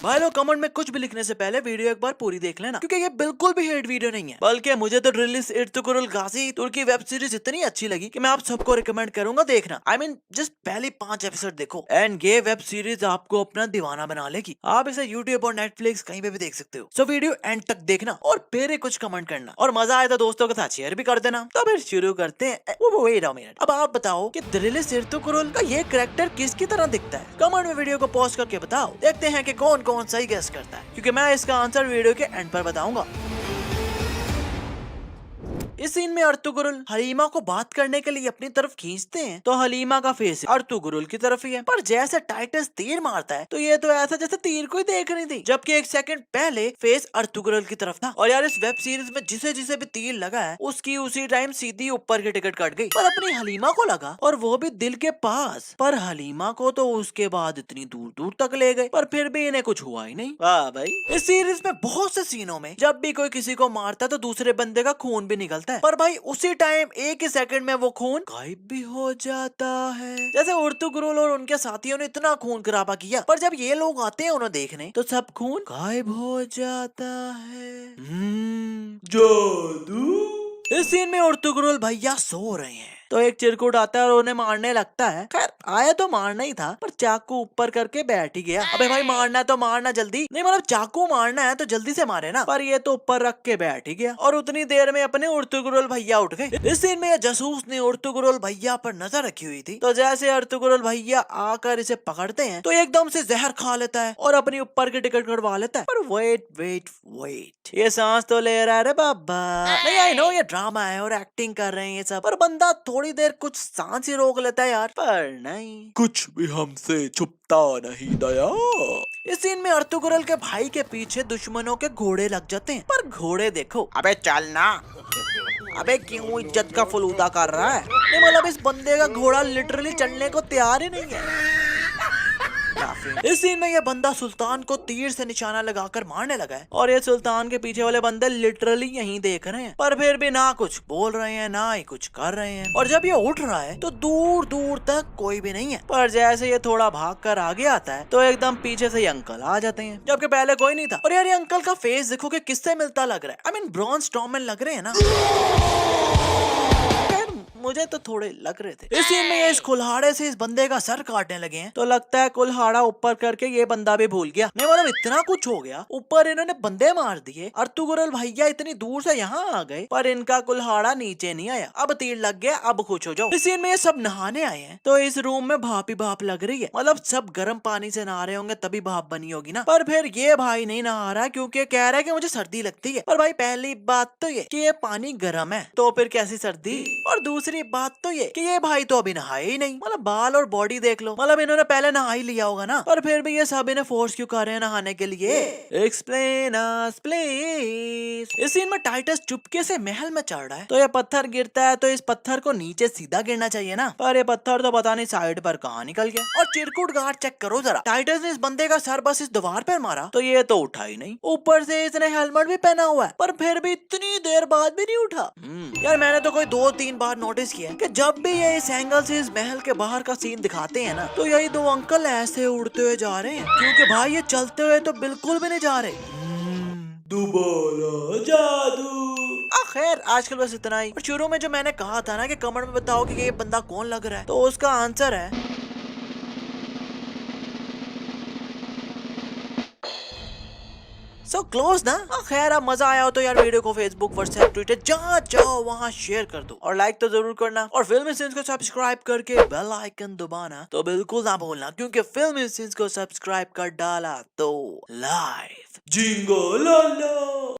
भाई लोग कमेंट में कुछ भी लिखने से पहले वीडियो एक बार पूरी देख लेना, क्योंकि ये बिल्कुल भी हेट वीडियो नहीं है, बल्कि मुझे तो ड्रिलिस इर्तुगरुल गाजी तुर्की वेब सीरीज इतनी अच्छी लगी कि मैं आप सबको रिकमेंड करूंगा देखना। आई मीन जस्ट पहले 5 एपिसोड देखो एंड ये वेब सीरीज आपको अपना दीवाना बना लेगी। आप इसे यूट्यूब और नेटफ्लिक्स कहीं पे भी देख सकते हो। सो वीडियो एंड तक देखना और फिर कुछ कमेंट करना, और मजा आए तो दोस्तों के साथ शेयर भी कर देना। तो फिर शुरू करते हैं। वेट अ मिनट, अब आप बताओ कि ड्रिलिस इर्तुगरुल का ये कैरेक्टर किसकी तरह दिखता है? कमेंट में वीडियो को पॉज करके बताओ। देखते हैं कि कौन कौन सही गेस करता है, क्योंकि मैं इसका आंसर वीडियो के एंड पर बताऊंगा। इस सीन में अर्तुगरुल हलीमा को बात करने के लिए अपनी तरफ खींचते हैं तो हलीमा का फेस अर्तुगरुल की तरफ ही है, पर जैसे टाइटस तीर मारता है तो ये तो ऐसा जैसे तीर को ही देख रही थी, जबकि एक सेकंड पहले फेस अर्तुगरुल की तरफ था। और यार इस वेब सीरीज में जिसे जिसे भी तीर लगा है उसकी उसी टाइम सीधी ऊपर की टिकट कट गई, पर अपनी हलीमा को लगा और वो भी दिल के पास। पर हलीमा को तो उसके बाद इतनी दूर दूर तक ले गए, पर फिर भी इन्हें कुछ हुआ ही नहीं। वाह भाई, इस सीरीज में बहुत से सीनों में जब भी कोई किसी को मारता है तो दूसरे बंदे का खून भी निकलता है, पर भाई उसी टाइम एक ही सेकंड में वो खून गायब भी हो जाता है। जैसे अर्तुगरुल और उनके साथियों ने इतना खून खराबा किया, पर जब ये लोग आते हैं उन्हें देखने तो सब खून गायब हो जाता है। जादू। इस सीन में अर्तुगरुल भैया सो रहे हैं तो एक चिरकुट आता है और उन्हें मारने लगता है। खैर आया तो मारना ही था, पर चाकू ऊपर करके बैठ ही गया। अबे भाई मारना है तो मारना जल्दी, नहीं मतलब चाकू मारना है तो जल्दी से मारे ना, पर ये तो ऊपर रख के बैठ ही गया और उतनी देर में अपने अर्तुगरुल भैया उठ गए। इस सीन में ये जासूस ने अर्तुगरुल भैया पर नजर रखी हुई थी, तो जैसे अर्तुगरुल भैया आकर इसे पकड़ते हैं तो एकदम से जहर खा लेता है और अपनी ऊपर की टिकट कटवा लेता है। पर वेट वेट वेट, ये सांस तो ले रहा है रे बाबा। नहीं आई नो ये ड्रामा है और एक्टिंग कर रहे हैं ये सब, पर बंदा थोड़ी देर कुछ सांस ही रोक लेता है यार, पर नहीं, कुछ भी हमसे छुपता नहीं दया। इस सीन में अर्तुगरुल के भाई के पीछे दुश्मनों के घोड़े लग जाते हैं, पर घोड़े देखो, अबे चलना, अबे क्यों इज्जत का फलूदा कर रहा है? नहीं मतलब इस बंदे का घोड़ा लिटरली चलने को तैयार ही नहीं है। इस सीन में ये बंदा सुल्तान को तीर से निशाना लगाकर मारने लगा है और ये सुल्तान के पीछे वाले बंदे लिटरली यहीं देख रहे हैं, पर फिर भी ना कुछ बोल रहे हैं ना ही कुछ कर रहे हैं। और जब ये उठ रहा है तो दूर दूर तक कोई भी नहीं है, पर जैसे ये थोड़ा भाग कर आगे आता है तो एकदम पीछे से ये अंकल आ जाते हैं, जबकि पहले कोई नहीं था। और यार ये अंकल का फेस देखो कि किससे मिलता लग रहा है। आई मीन ब्रॉन स्ट्रॉमैन लग रहे हैं ना, मुझे तो थोड़े लग रहे थे। इस सीन में ये इस कुल्हाड़े से इस बंदे का सर काटने लगे हैं, तो लगता है कुल्हाड़ा ऊपर करके ये बंदा भी भूल गया। नहीं मतलब इतना कुछ हो गया, ऊपर इन्होंने बंदे मार दिए, अर्तुगरुल भैया इतनी दूर से यहाँ आ गए, पर इनका कुल्हाड़ा नीचे नहीं आया। अब तीर लग गया, अब खुश हो जाओ। इस सीन में ये सब नहाने आए हैं, तो इस रूम में भाप ही भाप लग रही है, मतलब सब गर्म पानी से नहा रहे होंगे तभी भाप बनी होगी ना। पर फिर ये भाई नहीं नहा रहा क्योंकि कह रहा है कि मुझे सर्दी लगती है। पर भाई पहली बात तो ये कि ये पानी गर्म है, तो फिर कैसी सर्दी, और दूसरी बात तो ये कि ये भाई तो अभी नहाए ही नहीं। मतलब बाल और बॉडी देख लो, मतलब इन्होंने पहले नहा ही लिया होगा ना, पर फिर भी ये सब इन्हें फोर्स क्यों कर रहे हैं नहाने के लिए? Explain us please. इस सीन में टाइटस चुपके से महल में चढ़ रहा है, तो ये पत्थर गिरता है तो इस पत्थर को नीचे सीधा गिरना चाहिए ना, पर ये पत्थर तो पता नहीं साइड पर कहाँ निकल गया। और चिरकुट गार्ड चेक करो जरा, टाइटस ने इस बंदे का सर बस इस दीवार पर मारा तो ये तो उठा ही नहीं, ऊपर से इसने हेलमेट भी पहना हुआ है, पर फिर भी इतनी देर बाद भी नहीं उठा। यार मैंने तो कोई 2-3 बार नोटिस किया कि जब भी ये इस एंगल से इस महल के बाहर का सीन दिखाते हैं ना, तो यही दो अंकल ऐसे उड़ते हुए जा रहे हैं, क्योंकि भाई ये चलते हुए तो बिल्कुल भी नहीं जा रहे। दोबारा जादू। खैर आजकल बस इतना ही। और शुरू में जो मैंने कहा था ना कि कमेंट में बताओ कि ये बंदा कौन लग रहा है, तो उसका आंसर है सो क्लोज ना। खैर अब मजा आया हो तो यार वीडियो को फेसबुक व्हाट्सएप ट्विटर जहाँ चाहो वहाँ शेयर कर दो, और लाइक तो जरूर करना, और फिल्मी सीन्स को सब्सक्राइब करके बेल आइकन दबाना तो बिल्कुल ना भूलना, क्योंकि फिल्मी सीन्स को सब्सक्राइब कर डाला तो लाइफ जिंगो लाला।